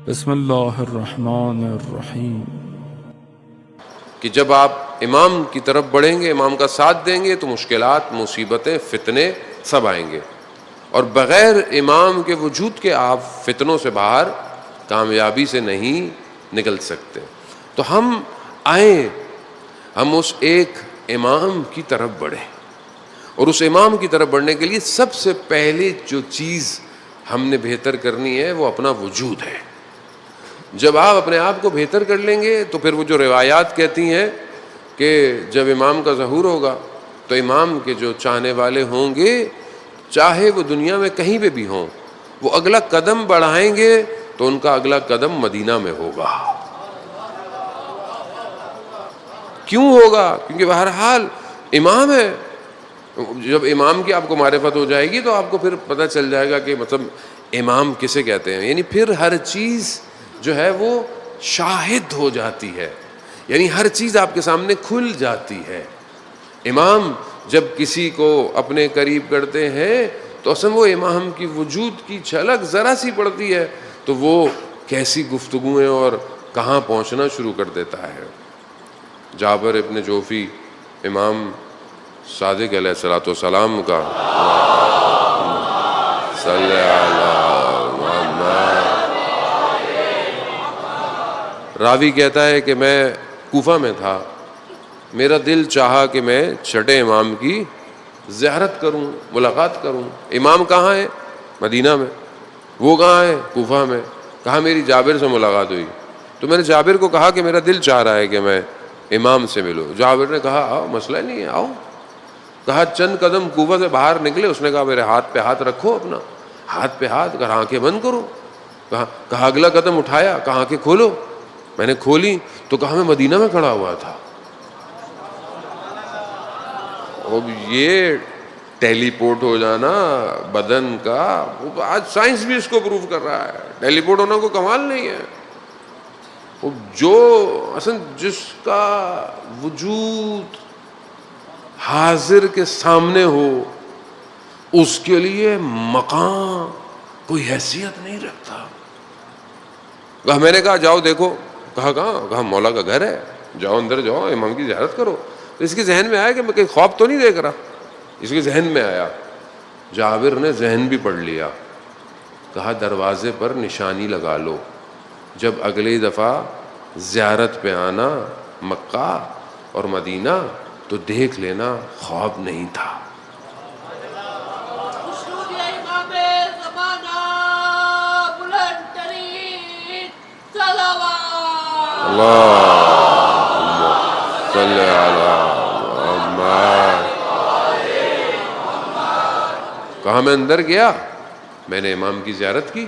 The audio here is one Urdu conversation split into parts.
بسم اللہ الرحمن الرحیم۔ کہ جب آپ امام کی طرف بڑھیں گے، امام کا ساتھ دیں گے تو مشکلات، مصیبتیں، فتنے سب آئیں گے، اور بغیر امام کے وجود کے آپ فتنوں سے باہر کامیابی سے نہیں نکل سکتے۔ تو ہم آئیں، ہم اس ایک امام کی طرف بڑھیں، اور اس امام کی طرف بڑھنے کے لیے سب سے پہلے جو چیز ہم نے بہتر کرنی ہے وہ اپنا وجود ہے۔ جب آپ اپنے آپ کو بہتر کر لیں گے تو پھر وہ جو روایات کہتی ہیں کہ جب امام کا ظہور ہوگا تو امام کے جو چاہنے والے ہوں گے، چاہے وہ دنیا میں کہیں پہ بھی ہوں، وہ اگلا قدم بڑھائیں گے تو ان کا اگلا قدم مدینہ میں ہوگا۔ کیوں ہوگا؟ کیونکہ بہرحال امام ہے۔ جب امام کی آپ کو معرفت ہو جائے گی تو آپ کو پھر پتہ چل جائے گا کہ مطلب امام کسے کہتے ہیں، یعنی پھر ہر چیز جو ہے وہ شاہد ہو جاتی ہے، یعنی ہر چیز آپ کے سامنے کھل جاتی ہے۔ امام جب کسی کو اپنے قریب کرتے ہیں تو اصل وہ امام کی وجود کی جھلک ذرا سی پڑتی ہے تو وہ کیسی گفتگویں اور کہاں پہنچنا شروع کر دیتا ہے۔ جابر ابن جوفی امام صادق علیہ الصلوۃ والسلام کا صلی اللہ محمد، راوی کہتا ہے کہ میں کوفہ میں تھا، میرا دل چاہا کہ میں چھٹے امام کی زیارت کروں، ملاقات کروں۔ امام کہاں ہے؟ مدینہ میں۔ وہ کہاں ہے؟ کوفہ میں۔ کہا میری جابر سے ملاقات ہوئی تو میں نے جابر کو کہا کہ میرا دل چاہ رہا ہے کہ میں امام سے ملوں۔ جابر نے کہا آؤ، مسئلہ نہیں ہے، آؤ۔ کہا چند قدم کوفہ سے باہر نکلے، اس نے کہا میرے ہاتھ پہ ہاتھ رکھو، اپنا ہاتھ پہ ہاتھ، کہا آنکھیں بند کرو۔ کہا اگلا قدم اٹھایا، کہا آنکھیں کھولو۔ میں نے کھولی تو کہا میں مدینہ میں کھڑا ہوا تھا۔ اب یہ ٹیلی پورٹ ہو جانا بدن کا، آج سائنس بھی اس کو پروف کر رہا ہے، ٹیلی پورٹ ہونا کوئی کمال نہیں ہے۔ جو اصل جس کا وجود حاضر کے سامنے ہو اس کے لیے مقام کوئی حیثیت نہیں رکھتا۔ کہا میں نے کہا جاؤ دیکھو۔ کہا کہاں؟ کہا مولا کا گھر ہے، جاؤ اندر جاؤ، امام کی زیارت کرو۔ تو اس کے ذہن میں آیا کہ میں کوئی خواب تو نہیں دیکھ رہا، اس کے ذہن میں آیا۔ جابر نے ذہن بھی پڑھ لیا، کہا دروازے پر نشانی لگا لو، جب اگلی دفعہ زیارت پہ آنا مکہ اور مدینہ تو دیکھ لینا خواب نہیں تھا۔ اللہم صلی علی محمد۔ کہا میں اندر گیا، میں نے امام کی زیارت کی،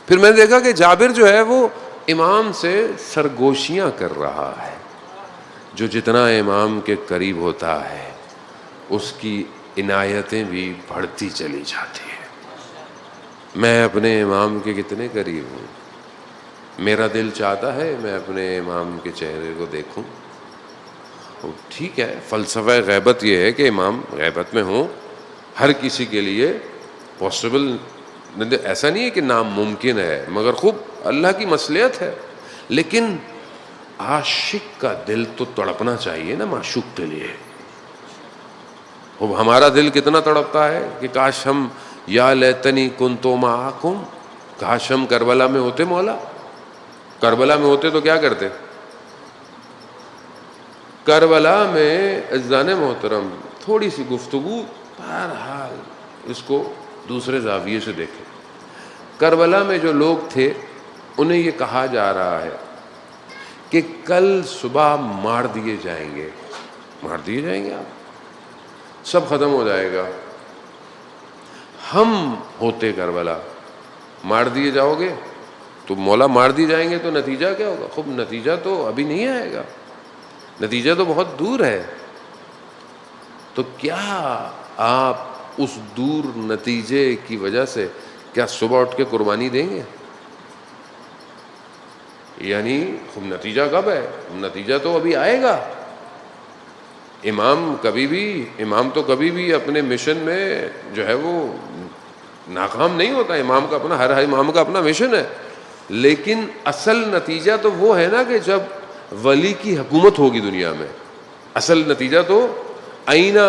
پھر میں نے دیکھا کہ جابر جو ہے وہ امام سے سرگوشیاں کر رہا ہے۔ جو جتنا امام کے قریب ہوتا ہے اس کی عنایتیں بھی بڑھتی چلی جاتی ہیں۔ میں اپنے امام کے کتنے قریب ہوں، میرا دل چاہتا ہے میں اپنے امام کے چہرے کو دیکھوں۔ ٹھیک ہے، فلسفہ غیبت یہ ہے کہ امام غیبت میں ہوں، ہر کسی کے لیے پاسبل، ایسا نہیں ہے کہ ناممکن ہے، مگر خوب اللہ کی مصلحت ہے۔ لیکن عاشق کا دل تو تڑپنا چاہیے نا معشوق کے لیے۔ ہمارا دل کتنا تڑپتا ہے کہ کاش ہم یا لیتنی کنتو معکم، کاش ہم کربلا میں ہوتے۔ مولا کربلا میں ہوتے تو کیا کرتے؟ کربلا میں عزیزان محترم تھوڑی سی گفتگو، بہرحال اس کو دوسرے زاویے سے دیکھیں۔ کربلا میں جو لوگ تھے انہیں یہ کہا جا رہا ہے کہ کل صبح مار دیے جائیں گے، مار دیے جائیں گے، آپ سب ختم ہو جائے گا۔ ہم ہوتے کربلا، مار دیے جاؤ گے تو مولا مار دی جائیں گے تو نتیجہ کیا ہوگا؟ خوب نتیجہ تو ابھی نہیں آئے گا، نتیجہ تو بہت دور ہے۔ تو کیا آپ اس دور نتیجے کی وجہ سے کیا صبح اٹھ کے قربانی دیں گے؟ یعنی خوب نتیجہ کب ہے؟ نتیجہ تو ابھی آئے گا۔ امام تو کبھی بھی اپنے مشن میں جو ہے وہ ناکام نہیں ہوتا۔ امام کا اپنا، ہر امام کا اپنا مشن ہے، لیکن اصل نتیجہ تو وہ ہے نا کہ جب ولی کی حکومت ہوگی دنیا میں. اصل نتیجہ تو آئینہ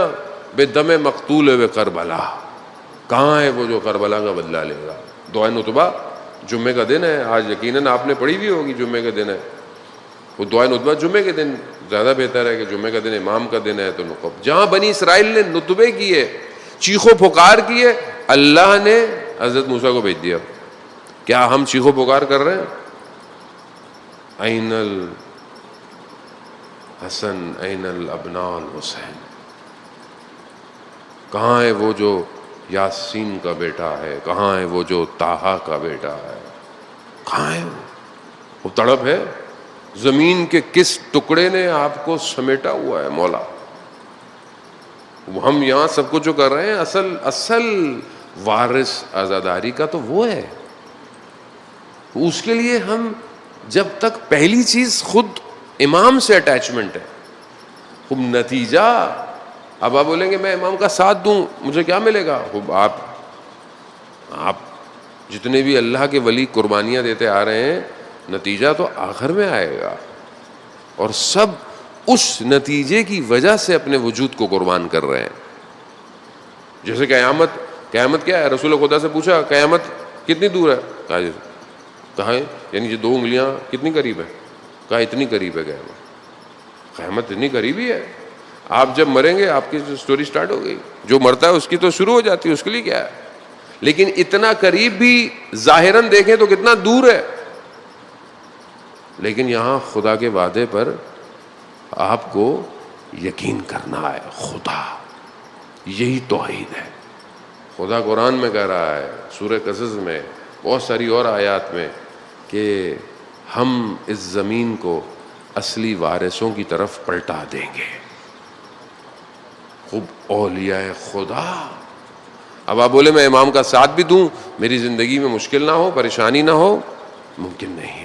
بے دم مقتول و کربلا, کہاں ہے وہ جو کربلا کا بدلہ لے گا. دعائے نطبہ جمعے کا دن ہے, آج یقیناً آپ نے پڑھی بھی ہوگی, جمعے کا دن ہے. وہ دعائے نطبہ جمعے کے دن زیادہ بہتر ہے کہ جمعے کا دن امام کا دن ہے. تو نقب جہاں بنی اسرائیل نے نطبے کیے, چیخ و پکار کیے, اللہ نے حضرت موسیٰ کو بھیج دیا. کیا ہم چیخ و پکار کر رہے ہیں؟ این الحسن این الابناء الحسین, کہاں ہے وہ جو یاسین کا بیٹا ہے, کہاں ہے وہ جو طٰہٰ کا بیٹا ہے, کہاں ہے وہ تڑپ ہے. زمین کے کس ٹکڑے نے آپ کو سمیٹا ہوا ہے مولا. ہم یہاں سب کچھ جو کر رہے ہیں, اصل وارث عزاداری کا تو وہ ہے. اس کے لیے ہم جب تک پہلی چیز خود امام سے اٹیچمنٹ ہے, خوب نتیجہ. اب آپ بولیں گے میں امام کا ساتھ دوں مجھے کیا ملے گا؟ خوب آپ جتنے بھی اللہ کے ولی قربانیاں دیتے آ رہے ہیں, نتیجہ تو آخر میں آئے گا, اور سب اس نتیجے کی وجہ سے اپنے وجود کو قربان کر رہے ہیں. جیسے قیامت کیا ہے؟ رسول خدا سے پوچھا قیامت کتنی دور ہے؟ کہا ہے یعنی یہ 2 انگلیاں کتنی قریب ہے؟ کہا اتنی قریب ہے قیامت اتنی قریب ہی ہے. آپ جب مریں گے آپ کی سٹوری سٹارٹ ہو گئی. جو مرتا ہے اس کی تو شروع ہو جاتی ہے, اس کے لیے کیا ہے. لیکن اتنا قریب بھی ظاہراً دیکھیں تو کتنا دور ہے. لیکن یہاں خدا کے وعدے پر آپ کو یقین کرنا ہے. خدا, یہی توحید ہے. خدا قرآن میں کہہ رہا ہے, سورہ قصص میں, بہت ساری اور آیات میں, کہ ہم اس زمین کو اصلی وارثوں کی طرف پلٹا دیں گے. خوب اولیاء خدا. اب آپ بولے میں امام کا ساتھ بھی دوں, میری زندگی میں مشکل نہ ہو, پریشانی نہ ہو, ممکن نہیں.